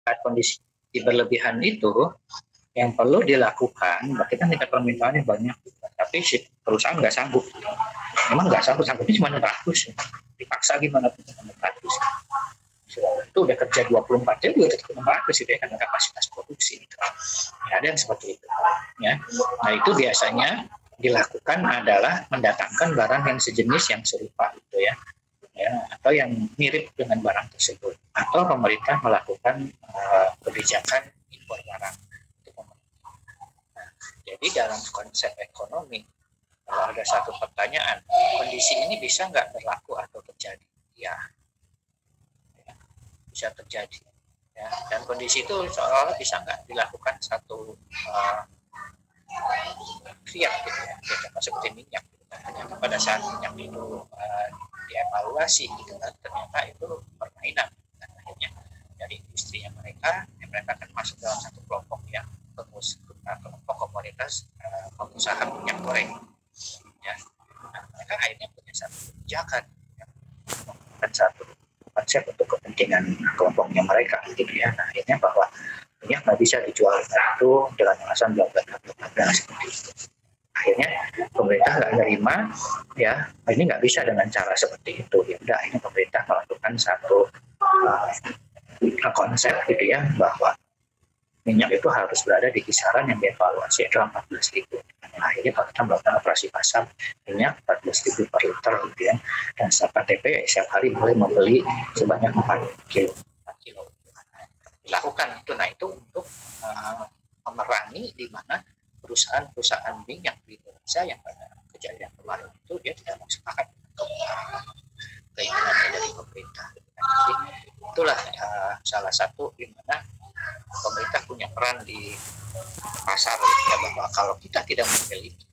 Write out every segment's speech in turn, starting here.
saat kondisi berlebihan itu yang perlu dilakukan, berarti kan tingkat permintaannya banyak, tapi si perusahaan nggak sanggup. Memang nggak sanggupnya cuma 600, dipaksa gimana pun 600. Itu udah kerja 24 jam juga tetap 600 itu ya, karena kapasitas produksi itu. Ya, ada yang seperti itu. Ya. Nah itu biasanya dilakukan adalah mendatangkan barang yang sejenis yang serupa itu ya, atau yang mirip dengan barang tersebut, atau pemerintah melakukan kebijakan impor barang. Nah, jadi dalam konsep ekonomi, kalau ada satu pertanyaan, kondisi ini bisa nggak berlaku atau terjadi? Ya, bisa terjadi. Ya, dan kondisi itu seolah-olah bisa nggak dilakukan satu fiat gitu ya, seperti minyak. Ternyata pada saat minyak itu dievaluasi gitu kan, ternyata itu permainan. Dan akhirnya dari industrinya mereka akan masuk dalam satu kelompok yang kelompok komunitas pengusaha minyak goreng. Ya, nah, mereka akhirnya punya satu kebijakan ya, dan satu konsep untuk kepentingan kelompoknya mereka gitu ya. Nah, akhirnya bahwa minyak nggak bisa dijual itu dengan alasan bla bla bla seperti itu. Akhirnya pemerintah nggak nerima ya, ini nggak bisa dengan cara seperti itu. Ya udah, akhirnya pemerintah melakukan satu konsep gitu ya, bahwa minyak itu harus berada di kisaran yang dievaluasi adalah 14.000. Akhirnya pemerintah melakukan operasi pasar minyak 14.000 per liter gitu ya, dan setiap KTP setiap hari boleh membeli sebanyak 4 kilo. Dilakukan itu. Nah itu untuk memerangi di mana perusahaan minyak di Indonesia yang pada kejadian kemarin itu dia tidak mau sepakat keinginannya dari pemerintah. Jadi itulah salah satu di mana pemerintah punya peran di pasar ya, bahwa kalau kita tidak memiliki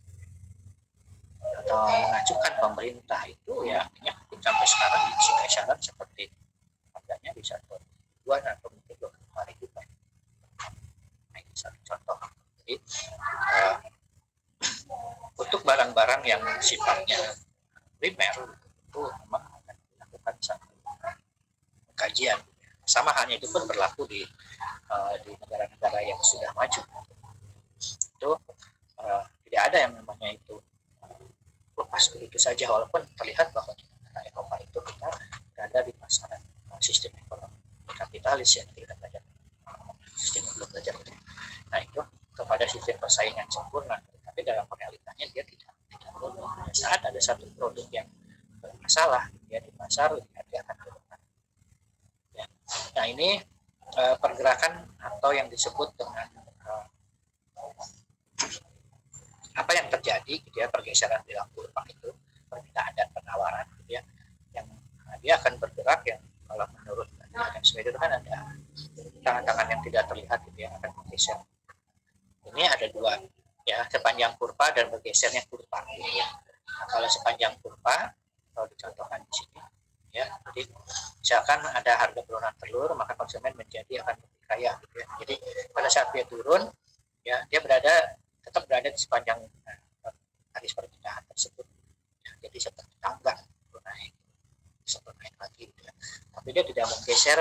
atau mengajukan pemerintah itu ya minyak sampai sekarang masih kisaran seperti harganya bisa 2 atau mungkin 25.000. Nah ini satu contoh. Jadi untuk barang-barang yang sifatnya primer itu memang akan dilakukan satu kajian. Sama halnya itu pun berlaku di negara-negara yang sudah maju. Itu tidak ada yang namanya itu lepas begitu saja, walaupun terlihat bahwa di negara Eropa itu kita berada di pasaran sistem ekonomi kapitalis ya, kita belajar sistem belum belajar. Nah itu kepada sistem persaingan sempurna, tapi dalam realitanya dia tidak saat ada satu produk yang bermasalah dia di pasar dia akan turunkan. Ya. Nah ini pergerakan atau yang disebut dengan apa yang terjadi gitu ya, pergeseran di kurva itu, permintaan dan penawaran gitu ya, yang dia akan bergerak yang kalau menurut yang sesuai itu kan ada tangan-tangan yang tidak terlihat gitu ya, akan bergeser. Ini ada dua ya, sepanjang kurva dan bergesernya kurva gitu ya. Nah, kalau sepanjang kurva kalau dicontohkan di sini ya, jadi misalkan ada harga penurunan telur, maka konsumen menjadi akan lebih kaya gitu ya. Jadi pada saat dia turun ya, dia tetap berada di sepanjang garis perpindahan tersebut ya, jadi seperti tangga naik lagi gitu ya. Tapi dia tidak menggeser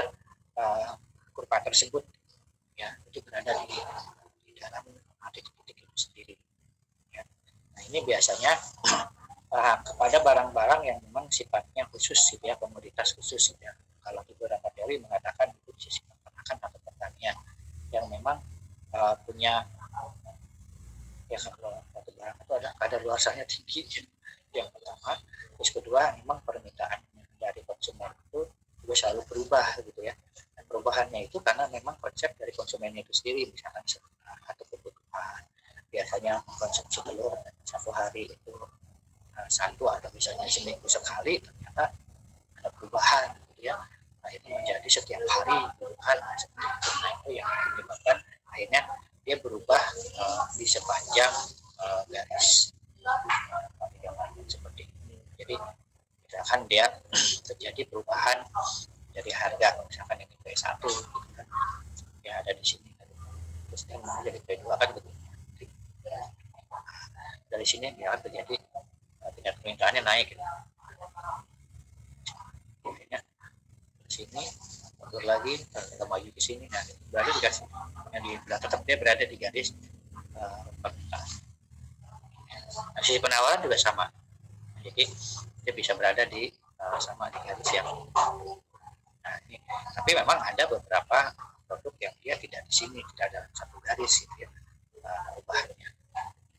kurva tersebut ya, itu berada di dalam titik-titik itu sendiri ya. Nah ini biasanya kepada barang-barang yang memang sifatnya khusus gitu ya, komoditas khusus gitu ya. Kalau di beberapa teori mengatakan itu sisi peternakan atau pertanian yang memang punya ya, kalau satu barang itu ada kadaluarsanya tinggi yang pertama. Terus kedua, memang permintaan dari konsumen itu juga selalu berubah gitu ya, dan perubahannya itu karena memang konsep dari konsumennya itu sendiri, misalkan atau kebutuhan biasanya konsumsi telur satu hari itu satu atau misalnya seminggu sekali, ternyata ada perubahan gitu ya, akhirnya menjadi setiap hari perubahan seperti itu. Nah itu yang menyebabkan akhirnya dia berubah di sepanjang garis seperti ini. Jadi misalkan dia terjadi perubahan dari harga misalkan ini P1 gitu kan, ya ada di sini, terus dia menjadi P2 kan begitu. Dari sini dia akan terjadi tingkat permintaannya naik gitu. Akhirnya di sini mundur lagi kita maju ke sini, nah berarti dikasih yang di tetap dia berada di garis permintaan. Nah, sisi penawaran juga sama, jadi dia bisa berada di sama di garis yang nah, ini. Tapi memang ada beberapa produk yang dia tidak di sini, tidak ada satu garis gitu ya perubahannya,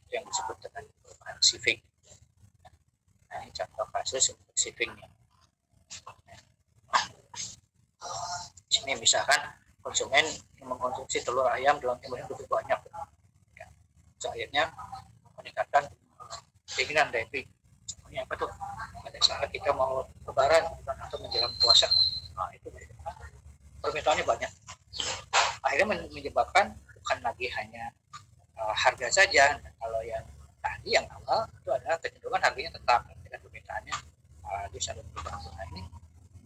itu yang disebut dengan perubahan shifting. Nah, ini contoh kasus untuk shiftingnya. Sini misalkan konsumen mengkonsumsi telur ayam dalam jumlah yang cukup banyak, ya. So, akhirnya meningkatkan keinginan dari ini apa tuh pada saat kita mau lebaran atau menjelang puasa, nah itu permintaannya banyak, akhirnya menyebabkan bukan lagi hanya harga saja. Nah, kalau yang tadi yang awal itu adalah kecenderungan harganya tetap dengan permintaannya di satu bidang. Nah ini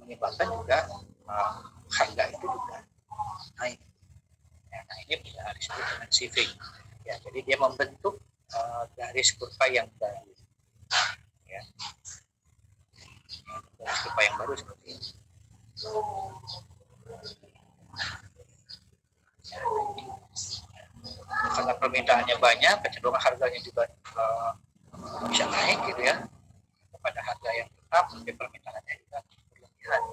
menyebabkan juga harga itu juga naik. Ya, nah ini bisa disebut dengan shifting. Ya, jadi dia membentuk garis kurva yang baru. Ya. Garis kurva yang baru seperti ini. Ya, ini. Karena permintaannya banyak, kecenderungan harganya juga bisa naik gitu ya. Pada harga yang tetap, tapi permintaannya juga berlebihan.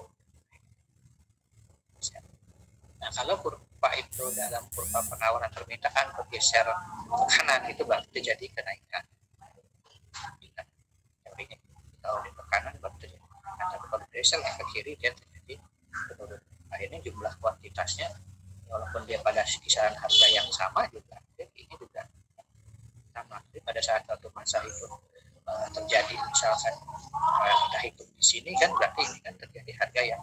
Nah, kalau kurva itu dalam kurva penawaran permintaan bergeser ke kanan, itu berarti terjadi kenaikan. Jadi kalau di kanan berarti terjadi kenaikan, tapi kalau bergeser ke kiri dia terjadi penurunan. Akhirnya jumlah kuantitasnya walaupun dia pada kisaran harga yang sama juga, ini juga sama. Jadi pada saat suatu masa itu terjadi misalkan kita hitung di sini kan berarti ini kan terjadi harga yang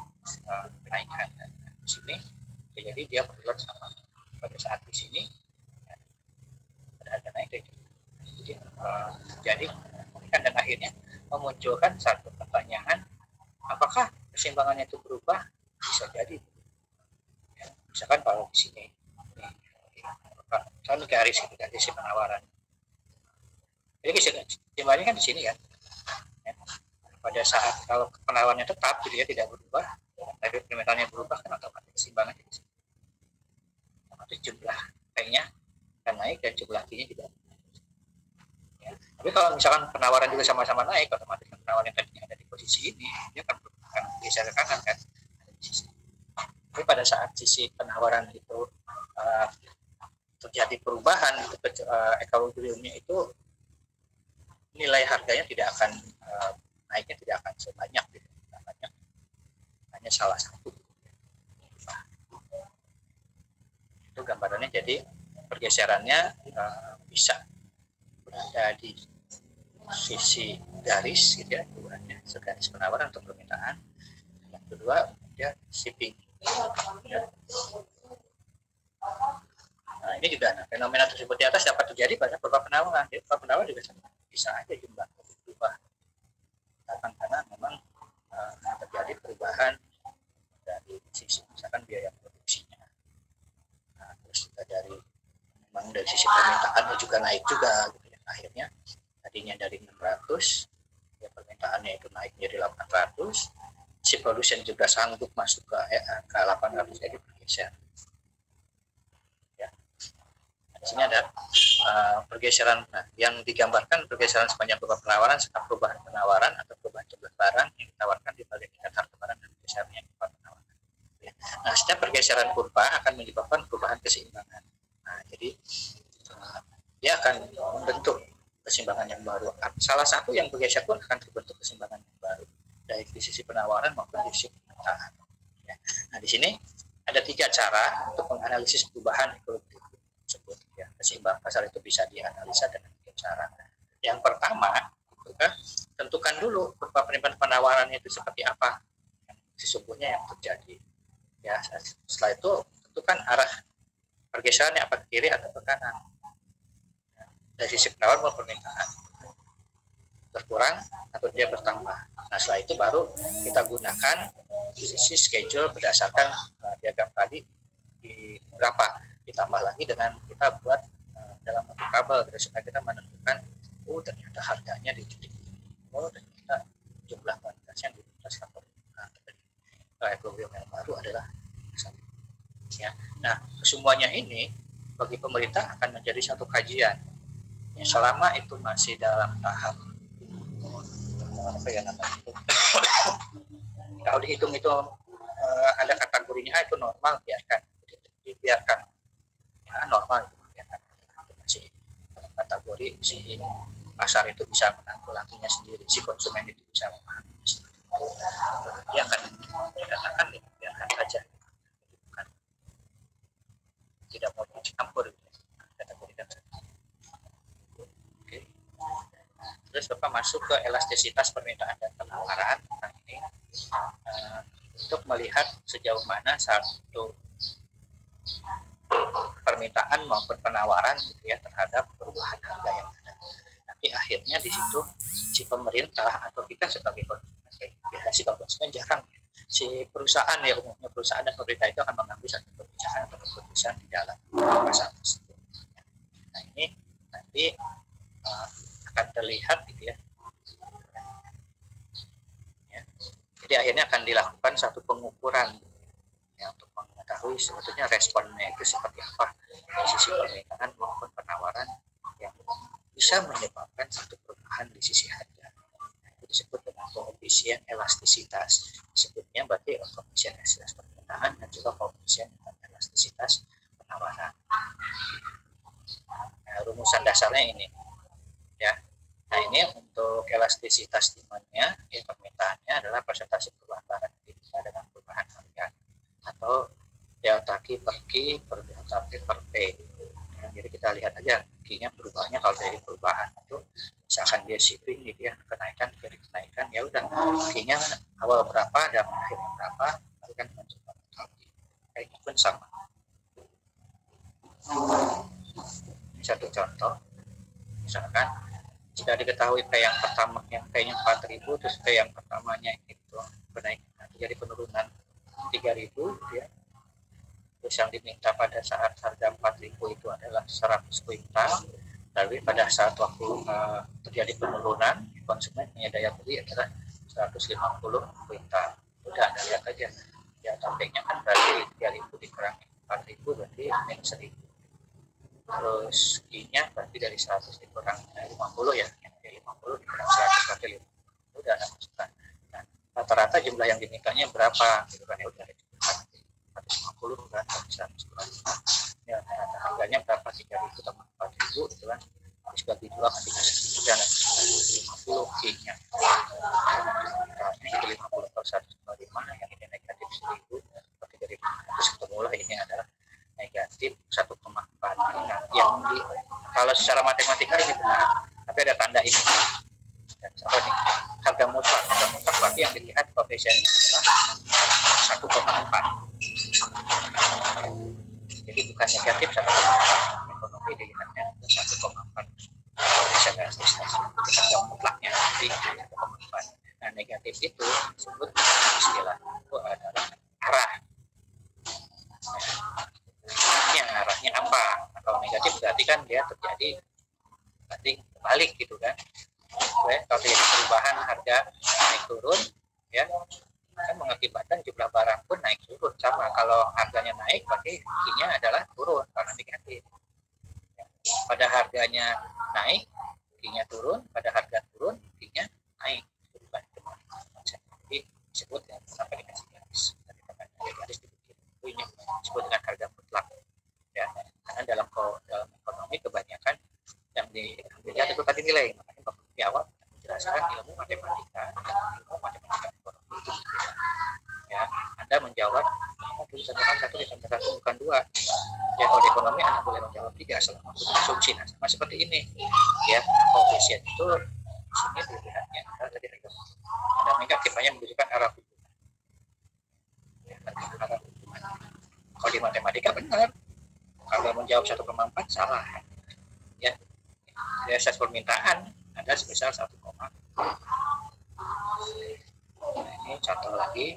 kenaikan di sini. Jadi dia bergerak sama pada saat di sini ya, ada harga naik jadi kan, dan akhirnya memunculkan satu pertanyaan, apakah keseimbangannya itu berubah? Bisa jadi ya, misalkan kalau di sini kan garis itu garis penawaran, jadi keseimbangannya kan di sini kan ya. Pada saat kalau penawarannya tetap gitu ya, tidak berubah, tapi permintaannya berubah, kan otomatis keseimbangan di sini. Otomatis jumlah P-nya akan naik dan jumlah Q-nya juga. Ya. Tapi kalau misalkan penawaran juga sama-sama naik, otomatis penawaran yang tadinya ada di posisi ini, dia akan geser ke kanan kan. Tapi pada saat sisi penawaran itu terjadi perubahan, equilibriumnya itu nilai harganya tidak akan naiknya tidak akan sebanyak gitu. Hanya salah satu. Itu gambarannya. Jadi pergeserannya bisa berada di sisi garis gitu ya, garis penawaran atau permintaan. Yang kedua dia shifting. Ya. Nah, ini juga fenomena tersebut di atas dapat terjadi pada kurva penawaran. Jadi kurva penawaran juga bisa aja jumlah berubah. Karena memang terjadi perubahan dari sisi misalkan biaya produksinya. Nah, terus juga memang dari sisi permintaan juga naik juga gitu ya. Akhirnya tadinya dari 600 ya permintaannya itu naik jadi 800, si produsen juga sanggup masuk ke 800, jadi bergeser. Ya. Nah, di sini ada pergeseran, nah, yang digambarkan pergeseran sepanjang kurva penawaran serta perubahan penawaran atau perubahan jumlah barang yang ditawarkan di balik tingkat harga barang dan pergeserannya kurva penawaran. Ya. Nah, setiap pergeseran kurva akan menyebabkan perubahan keseimbangan. Nah, jadi dia akan membentuk keseimbangan yang baru. Salah satu yang bergeser pun akan terbentuk keseimbangan yang baru, baik di sisi penawaran maupun di sisi permintaan. Ya. Nah, di sini ada 3 cara untuk menganalisis perubahan equilibrium tersebut. Ya, keseimbangan pasar itu bisa dianalisa dengan 3 cara. Yang pertama, tentukan dulu kurva penawaran itu seperti apa yang sesungguhnya yang terjadi. Ya, setelah itu tentukan arah pergeserannya, apa ke kiri atau ke kanan. Dari sisi penawaran maupun permintaan berkurang atau dia bertambah. Nah, setelah itu baru kita gunakan sisi schedule berdasarkan diagram tadi di berapa, ditambah lagi dengan kita buat dalam bentuk tabel supaya kita menentukan ternyata harganya di titik ini, ternyata jumlah kuantitasnya di atas kantor. Nah, equilibrium yang baru adalah satu. Ya. Nah, semuanya ini bagi pemerintah akan menjadi satu kajian. Ya, selama itu masih dalam tahap apa ya namanya itu, kalau dihitung itu ada kategorinya itu normal, dibiarkan ya, normal biarkan. Masih kategori si pasar itu bisa menanggulanginya sendiri, si konsumen itu bisa memahaminya sendiri. Dia akan dikatakan dibiarkan saja, bukan tidak mau dicampur kategori. Oke. Terus Bapak masuk ke elastisitas permintaan dan penawaran. Nah, ini untuk melihat sejauh mana satu permintaan maupun penawaran gitu ya terhadap perubahan harga yang ada. Tapi akhirnya di situ si pemerintah atau kita sebagai konsumen jarang, si perusahaan ya, umumnya perusahaan dan pemerintah itu akan mengambil satu kebijakan atau keputusan di dalam pasar tersebut. Nah, ini nanti akan terlihat gitu ya. Jadi akhirnya akan dilakukan satu pengukuran ya, untuk mengetahui sebetulnya responnya itu seperti apa dari sisi permintaan maupun penawaran yang bisa menyebabkan satu perubahan di sisi harga. Itu disebut dengan koefisien elastisitas. Disebutnya berarti koefisien elastisitas permintaan dan juga koefisien elastisitas penawaran. Nah, rumusan dasarnya ini ya. Nah, ini untuk elastisitas demand-nya, ya, permintaannya adalah presentasi perubahan barang dengan perubahan harga atau delta Q per Q per delta P per P. Ya, jadi kita lihat aja Q-nya perubahannya, kalau dari perubahan itu misalkan dia shipping gitu ya, kenaikan dari kenaikan, ya udah Q-nya awal berapa dan akhirnya berapa, itu kan mencoba kayak itu pun sama. Satu contoh, misalkan jika diketahui P yang pertama yang P-nya 4.000, terus P yang pertamanya itu kenaikan jadi penurunan 3.000 ya. Terus yang diminta pada saat harga 4.000 itu adalah 100 kuintal, tapi pada saat waktu terjadi penurunan konsumen punya daya beli adalah 150 kuintal. Udah Anda lihat aja ya, P-nya kan berarti 3.000 dikurangi 4.000 berarti minus 1.000. Terus Q-nya berarti dari 100 dikurang 50 ya, yang dari 50 dikurang 100 berarti 50. Udah ada masukkan. Nah, rata-rata jumlah yang dimintanya berapa gitu kan, ya udah 150 kan, 100 kurang ya, harganya berapa, 3.000 tambah 4.000 gitu kan, terus bagi dua kan 50 Q-nya ini 50 per 125, yang ini negatif 1.000 berarti dari terus ketemulah ini adalah negatif 1,4. Nah, yang kalau secara matematika ini benar, tapi ada tanda ini. Apa nih? Harga mutlak berarti yang dilihat koefisiennya adalah 1,4. Jadi bukan negatif 1,4. Ekonomi dilihatnya 1,4. Koefisien elastisitas. Harga mutlaknya di 1,4. Nah, negatif itu disebut istilah itu adalah arah. Arahnya apa? Kalau negatif berarti kan dia terjadi berarti balik gitu kan. Kalau terjadi perubahan harga naik turun ya, kan mengakibatkan jumlah barang pun naik turun sama. Kalau harganya naik berarti Q-nya adalah turun karena negatif. Pada harganya naik Q-nya turun, pada harga turun Q-nya naik. Jadi disebut yang sampai dikasih garis. Garis ini disebut dengan harga mutlak. Ya, karena dalam ekonomi kebanyakan yang dilihat itu tadi nilai, makanya di awal menjelaskan ilmu matematika ekonomi. Ya, Anda menjawab tulisan satu ditambah satu bukan 2. Ya, kalau di ekonomi Anda boleh menjawab 3 selama asumsi. Nah, sama seperti ini. Ya, koefisien itu di sini dilihatnya adalah tadi ada negatif hanya menunjukkan arah hubungan. Ya, arah hubungan. Kalau di matematika benar. Kalau menjawab 1,4 salah. Ya, biasa permintaan ada sebesar 1, nah, ini contoh lagi.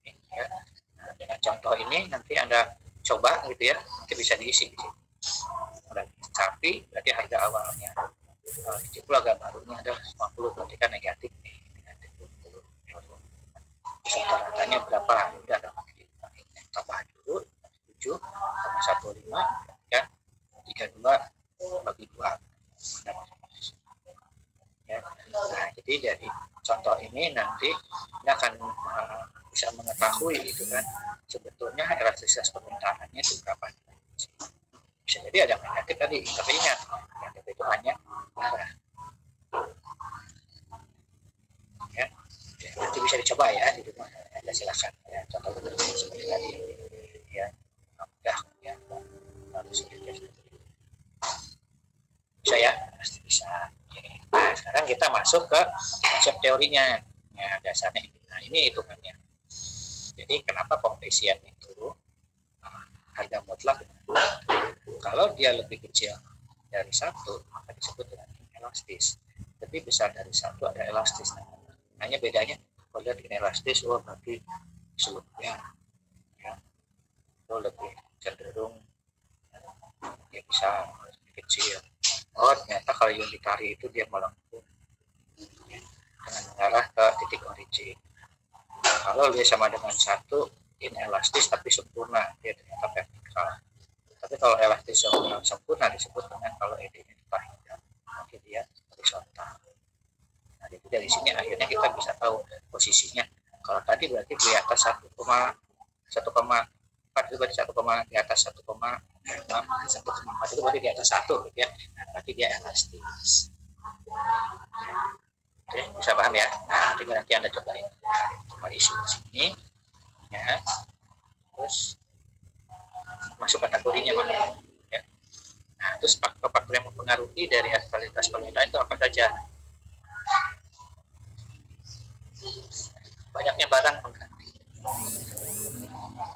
Ini, ya. Nah, dengan contoh ini nanti Anda coba gitu ya, nanti bisa diisi di sini. Tapi berarti harga awalnya 70, harga barunya ada 50, berarti kan negatif nih. Negatif 20. Rata-ratanya berapa? Udah ada tambah dulu. 27,15 dan 32/2. Ya. Nah, jadi dari contoh ini nanti kita akan bisa mengetahui itu kan sebetulnya elastisitas permintaannya itu berapa. Bisa jadi ada negatif tadi, tapi ingat negatif itu hanya arah. Ya, nanti bisa dicoba ya di rumah. Anda silakan ya, contoh seperti tadi ya, mudah ya, harus bisa ya, pasti bisa. Nah, sekarang kita masuk ke konsep teorinya. Ya, dasarnya ini. Nah, ini hitungannya. Jadi kenapa koefisien itu harga mutlak? Kalau dia lebih kecil dari 1, maka disebut dengan inelastis. Lebih besar dari 1 ada elastis. Hanya bedanya kalau lihat inelastis, berarti seluruhnya ya, itu lebih cenderung ya bisa lebih kecil. Ternyata kalau yang ditarik itu dia melengkung dengan mengarah ke titik origin. Kalau dia sama dengan 1, inelastis tapi sempurna, dia ternyata vertikal. Tapi kalau elastis yang sempurna disebut dengan kalau ED-nya itu maka dia horizontal. Nah, jadi dari sini akhirnya kita bisa tahu posisinya. Kalau tadi berarti di atas 1,4 itu berarti 1, di atas 1,4 itu berarti di atas 1 gitu ya. Nah, berarti dia elastis. Oke, bisa paham ya? Nah, nanti Anda cobain. Coba isi di sini ya. Terus masuk kategorinya mana ya. Nah, terus faktor-faktor yang mempengaruhi dari elastisitas permintaan itu apa saja? Banyaknya barang pengganti,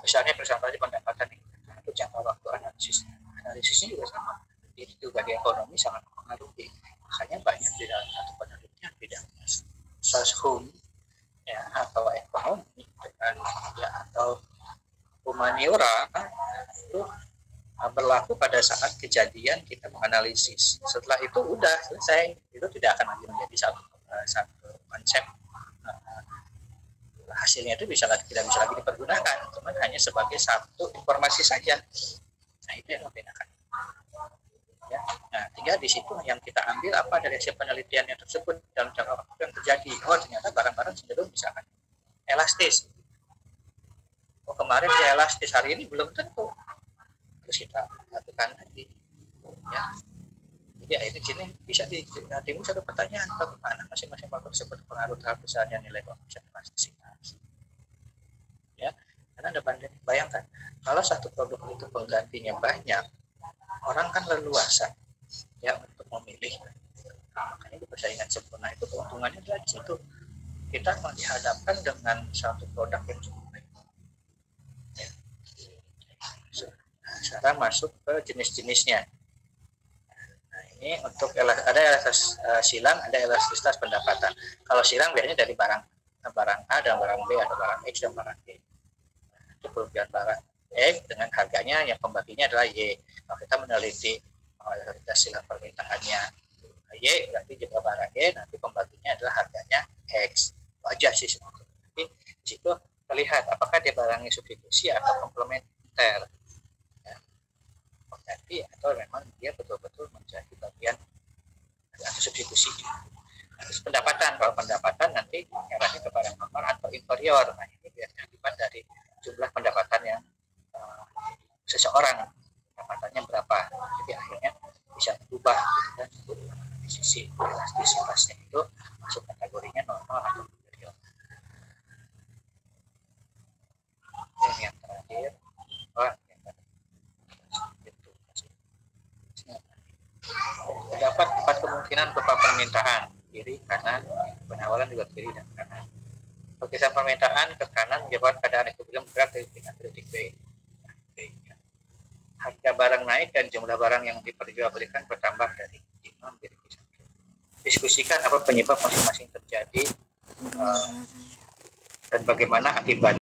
misalnya presentasi pendapatan itu jangka waktu analisisnya juga sama. Ini juga di ekonomi sangat mempengaruhi. Makanya banyak di dalam satu penelitian bidang soshum ya, atau ekonomi ya, atau humaniora itu berlaku pada saat kejadian kita menganalisis. Setelah itu udah selesai, itu tidak akan lagi menjadi satu konsep. Hasilnya itu tidak bisa lagi dipergunakan, cuman hanya sebagai satu informasi saja. Nah, itu yang membedakan. Ya. Nah, tinggal di situ yang kita ambil apa dari hasil penelitiannya tersebut dalam jangka waktu yang terjadi. Ternyata barang-barang cenderung misalkan elastis. Kemarin dia elastis, hari ini belum tentu. Terus kita lakukan lagi. Ya. Jadi akhirnya sini bisa timbul satu pertanyaan, bagaimana masing-masing faktor tersebut pengaruh terhadap besarnya nilai koefisien elastisitas. Ya, karena Anda bayangkan kalau satu produk itu penggantinya banyak, orang kan leluasa ya untuk memilih. Nah, makanya di persaingan sempurna itu keuntungannya dari situ. Kita dihadapkan dengan satu produk yang cukup baik. Ya. Nah, sekarang masuk ke jenis-jenisnya. Ini untuk ada elastisitas silang, ada elastisitas pendapatan. Kalau silang biasanya dari barang A dan barang B, atau barang X dan barang Y. Itu perubahan barang X dengan harganya yang pembaginya adalah Y. Kalau kita meneliti elastisitas silang permintaannya Y, berarti juga barang Y, nanti pembaginya adalah harganya X. Wajar sih semua. Tapi di situ terlihat apakah dia barangnya substitusi atau komplementer. Ganti atau memang dia betul-betul menjadi bagian atau substitusi. Terus pendapatan, kalau pendapatan nanti arahnya ke barang normal atau inferior. Nah, ini biasanya akibat dari jumlah pendapatan yang seseorang pendapatannya berapa. Jadi akhirnya bisa berubah dan di sisi elastisitasnya itu masuk kategorinya normal atau inferior. Dan yang terakhir terdapat 4 kemungkinan berupa permintaan, kiri, kanan, penawaran juga kiri dan kanan. Pergeseran permintaan ke kanan menyebabkan keadaan ekuilibrium bergerak dari titik A ke titik B. Harga barang naik dan jumlah barang yang diperjualbelikan bertambah dari 5 menjadi 1. Diskusikan apa penyebab masing-masing terjadi dan bagaimana akibat.